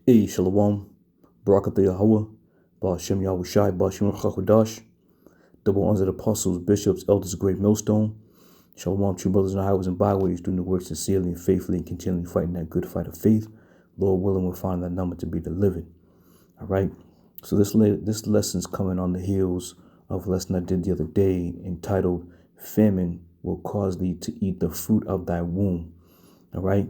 Hey, Shalom, Barakatah Yahweh, Ba'ashem Yahushai, Ba'ashem Chakodash, double honors of the apostles, bishops, elders, great millstone. Shalom, true brothers and highways and byways, doing the work sincerely and faithfully and continually fighting that good fight of faith. Lord willing, we'll find that number to be the living. All right. So this lesson's coming on the heels of a lesson I did the other day entitled Famine Will Cause Thee to Eat the Fruit of Thy Womb. All right.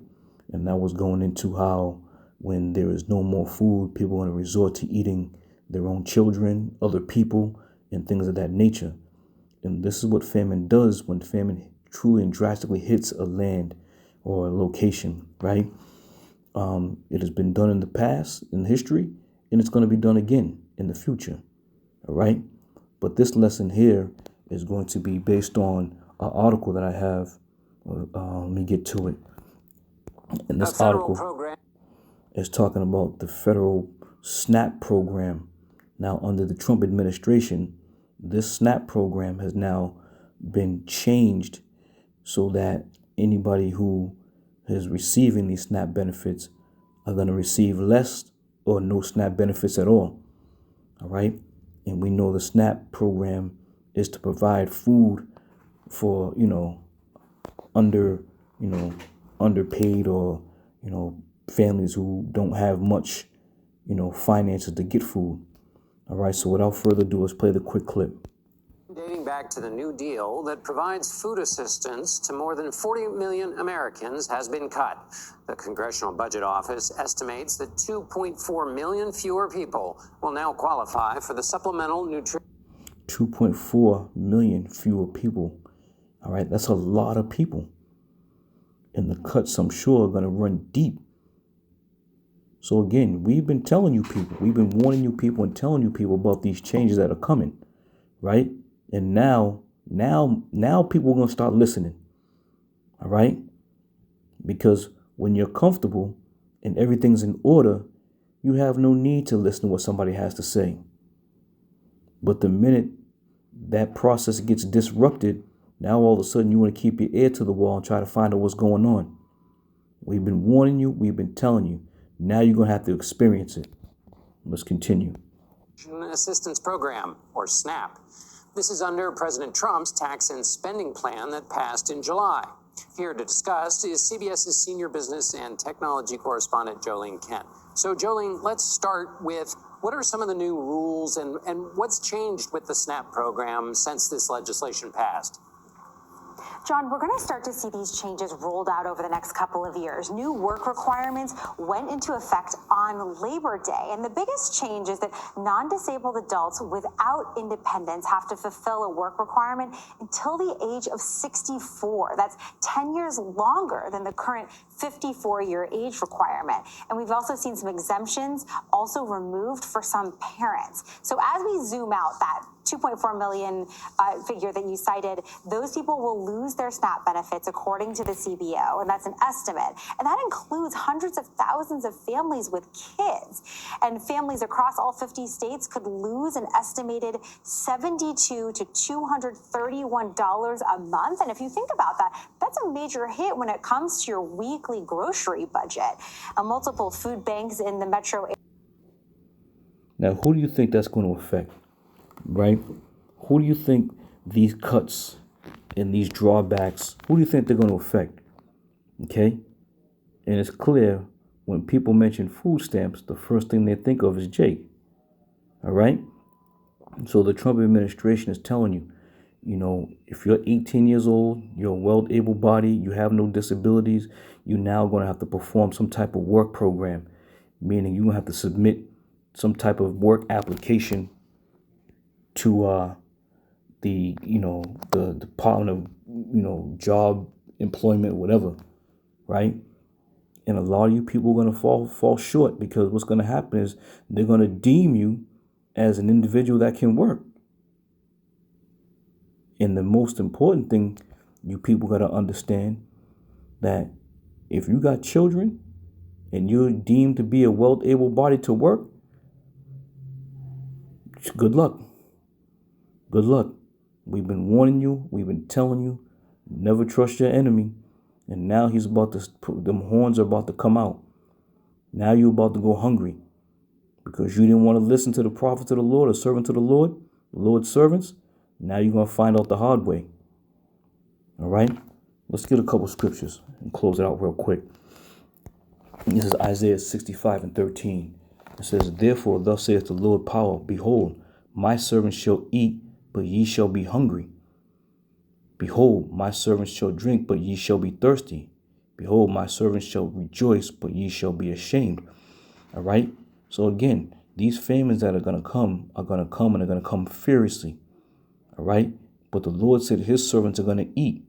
And that was going into how when there is no more food, people are going to resort to eating their own children, other people, and things of that nature. And this is what famine does when famine truly and drastically hits a land or a location, right? It has been done in the past, in history, and it's going to be done again in the future, all right? But this lesson here is going to be based on an article that I have. Let me get to it. And this article is talking about the federal SNAP program. Now, under the Trump administration, this SNAP program has now been changed so that anybody who is receiving these SNAP benefits are going to receive less or no SNAP benefits at all. All right. And we know the SNAP program is to provide food for, underpaid or, families who don't have much, finances to get food. All right. So without further ado, let's play the quick clip. Dating back to the New Deal that provides food assistance to more than 40 million Americans has been cut. The Congressional Budget Office estimates that 2.4 million fewer people will now qualify for the supplemental nutrition. 2.4 million fewer people. All right, that's a lot of people. And the cuts, I'm sure, are going to run deep. So again, we've been telling you people, we've been warning you people and telling you people about these changes that are coming, right? And now people are going to start listening, all right? Because when you're comfortable and everything's in order, you have no need to listen to what somebody has to say. But the minute that process gets disrupted, now all of a sudden you want to keep your ear to the wall and try to find out what's going on. We've been warning you. We've been telling you. Now you're going to have to experience it. Let's continue. Assistance Program, or SNAP. This is under President Trump's tax and spending plan that passed in July. Here to discuss is CBS's senior business and technology correspondent, Jolene Kent. So, Jolene, let's start with what are some of the new rules and what's changed with the SNAP program since this legislation passed? John, we're going to start to see these changes rolled out over the next couple of years. New work requirements went into effect on Labor Day. And the biggest change is that non-disabled adults without independence have to fulfill a work requirement until the age of 64. That's 10 years longer than the current 54-year age requirement. And we've also seen some exemptions also removed for some parents. So as we zoom out, that 2.4 million figure that you cited, those people will lose their SNAP benefits according to the CBO, and that's an estimate. And that includes hundreds of thousands of families with kids. And families across all 50 states could lose an estimated $72 to $231 a month. And if you think about that, that's a major hit when it comes to your weekly grocery budget. Multiple food banks in the metro area. Now, who do you think that's going to affect? Right? Who do you think these cuts and these drawbacks, who do you think they're going to affect? Okay? And it's clear when people mention food stamps, the first thing they think of is Jake. All right? So the Trump administration is telling you, if you're 18 years old, you're well able-bodied, you have no disabilities, you're now going to have to perform some type of work program, meaning you're going to have to submit some type of work application to the Department of Job, Employment, whatever, right? And a lot of you people are going to fall short because what's going to happen is they're going to deem you as an individual that can work. And the most important thing you people got to understand that if you got children and you're deemed to be a well able body to work, good luck. Good luck. We've been warning you. We've been telling you, never trust your enemy. And now them horns are about to come out. Now you're about to go hungry because you didn't want to listen to the prophets of the Lord or servant to the Lord's servants. Now you're going to find out the hard way. All right. Let's get a couple scriptures and close it out real quick. This is Isaiah 65:13. It says, therefore, thus saith the Lord power, behold, my servants shall eat, but ye shall be hungry. Behold, my servants shall drink, but ye shall be thirsty. Behold, my servants shall rejoice, but ye shall be ashamed. All right. So again, these famines that are going to come and are going to come furiously. All right. But the Lord said his servants are going to eat.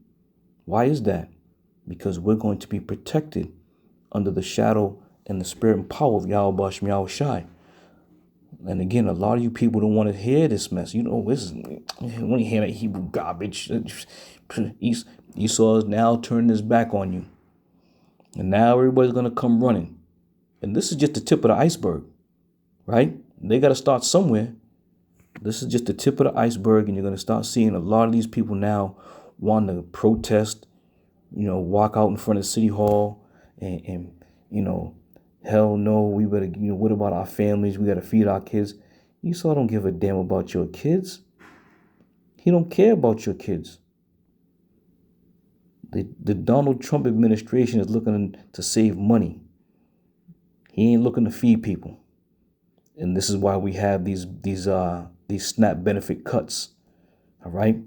Why is that? Because we're going to be protected under the shadow and the spirit and power of Yahweh Bashem Yahweh Shai. And again, a lot of you people don't want to hear this mess. You know, this is when you hear that Hebrew garbage. Esau is now turning his back on you. And now everybody's going to come running. And this is just the tip of the iceberg, right? They got to start somewhere. This is just the tip of the iceberg. And you're going to start seeing a lot of these people now want to protest, walk out in front of City Hall and hell no, we better, what about our families? We got to feed our kids. Esau don't give a damn about your kids. He don't care about your kids. The Donald Trump administration is looking to save money. He ain't looking to feed people. And this is why we have these SNAP benefit cuts. All right.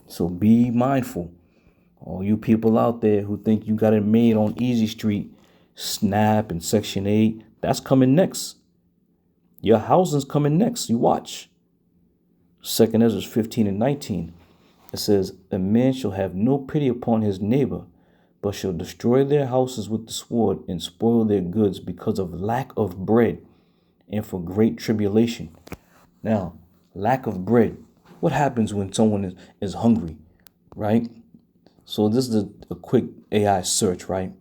So be mindful. All you people out there who think you got it made on Easy Street, SNAP and Section 8, that's coming next. Your housing's coming next. You watch. 2 Ezra 15:19. It says, a man shall have no pity upon his neighbor, but shall destroy their houses with the sword and spoil their goods because of lack of bread and for great tribulation. Now, lack of bread. What happens when someone is hungry, right? So this is a quick AI search, right?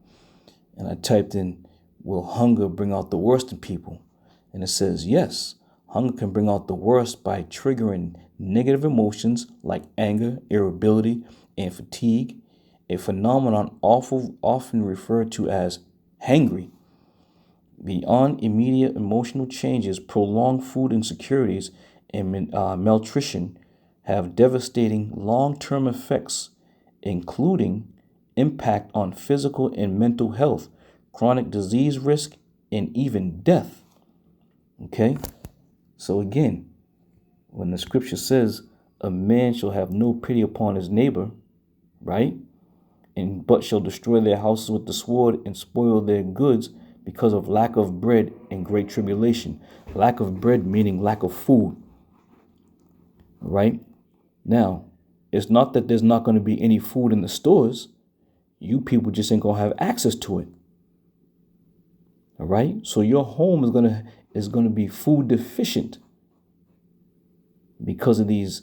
And I typed in, will hunger bring out the worst in people? And it says, yes, hunger can bring out the worst by triggering negative emotions like anger, irritability, and fatigue, a phenomenon often referred to as hangry. Beyond immediate emotional changes, prolonged food insecurities and malnutrition have devastating long-term effects, including impact on physical and mental health, chronic disease risk, and even death. Okay? So again, when the scripture says a man shall have no pity upon his neighbor, right? But shall destroy their houses with the sword and spoil their goods because of lack of bread and great tribulation. Lack of bread meaning lack of food. Right? Now, it's not that there's not going to be any food in the stores. You people just ain't going to have access to it. All right? So your home is going to be food deficient because of these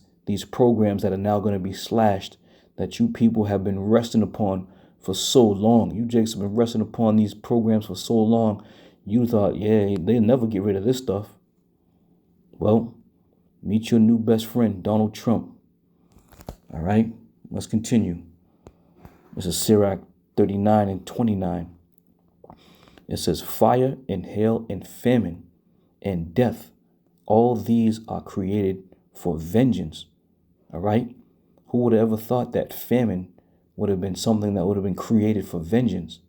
programs that are now going to be slashed that you people have been resting upon for so long. You Jakes have been resting upon these programs for so long. You thought, yeah, they'll never get rid of this stuff. Well, meet your new best friend, Donald Trump. All right, let's continue. This is Sirach 39:29. It says, fire and hail and famine and death, all these are created for vengeance. All right. Who would have ever thought that famine would have been something that would have been created for vengeance?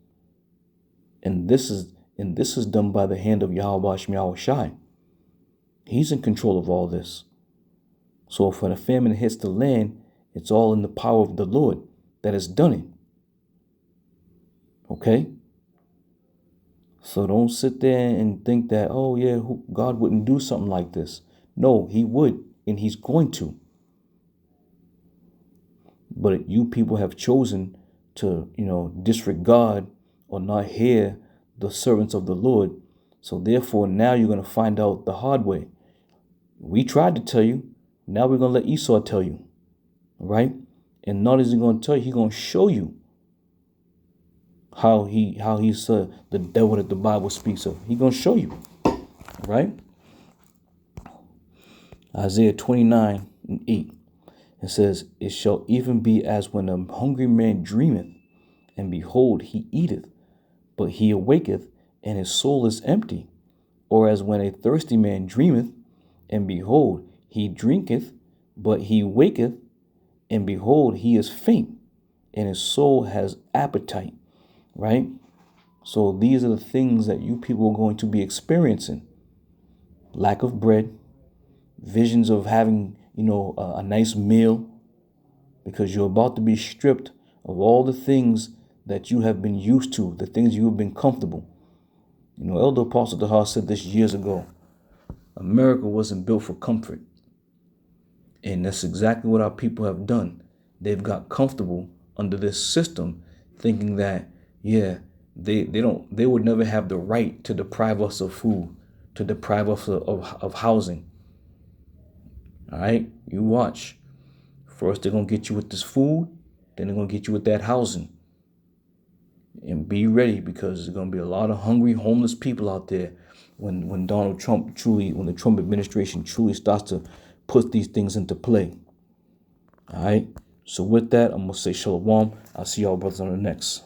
And this is done by the hand of Yahweh Bashem Yahweh Shai. He's in control of all this. So if when a famine hits the land, it's all in the power of the Lord that has done it. Okay? So don't sit there and think that, oh yeah, God wouldn't do something like this. No, he would, and he's going to. But you people have chosen to, disregard or not hear the servants of the Lord. So therefore, now you're going to find out the hard way. We tried to tell you. Now we're going to let Esau tell you. All right? And not only is he going to tell you, he's going to show you how he's the devil that the Bible speaks of. He's going to show you. All right? Isaiah 29:8. It says, it shall even be as when a hungry man dreameth, and behold, he eateth, but he awaketh, and his soul is empty. Or as when a thirsty man dreameth, and behold, he drinketh, but he waketh, and behold, he is faint, and his soul has appetite, right? So these are the things that you people are going to be experiencing. Lack of bread, visions of having, a nice meal, because you're about to be stripped of all the things that you have been used to, the things you have been comfortable. Elder Apostle Tahar said this years ago. America wasn't built for comfort. And that's exactly what our people have done. They've got comfortable under this system, thinking that, they would never have the right to deprive us of food, to deprive us of housing. All right, you watch. First, they're going to get you with this food, then they're going to get you with that housing. And be ready, because there's going to be a lot of hungry, homeless people out there when the Trump administration truly starts to put these things into play. All right. So with that, I'm going to say shalom. I'll see y'all brothers on the next.